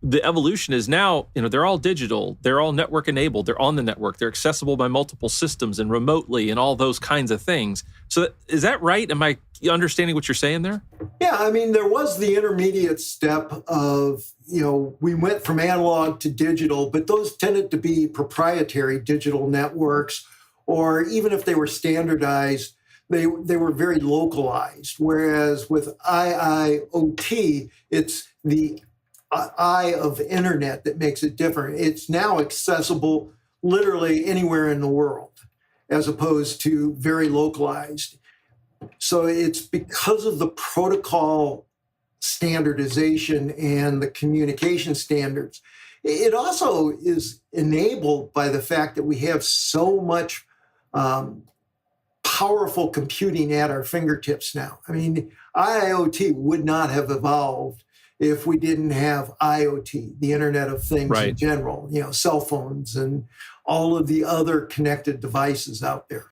the evolution is now, they're all digital, they're all network enabled, they're on the network, they're accessible by multiple systems and remotely and all those kinds of things. So is that right? Am I understanding what you're saying there? Yeah, I mean, there was the intermediate step of, we went from analog to digital, but those tended to be proprietary digital networks, or even if they were standardized, they were very localized. Whereas with IIoT, it's the eye of internet that makes it different. It's now accessible literally anywhere in the world, as opposed to very localized. So it's because of the protocol standardization and the communication standards. It also is enabled by the fact that we have so much powerful computing at our fingertips now. I mean, IIoT would not have evolved if we didn't have IoT, the Internet of Things in general, cell phones and all of the other connected devices out there.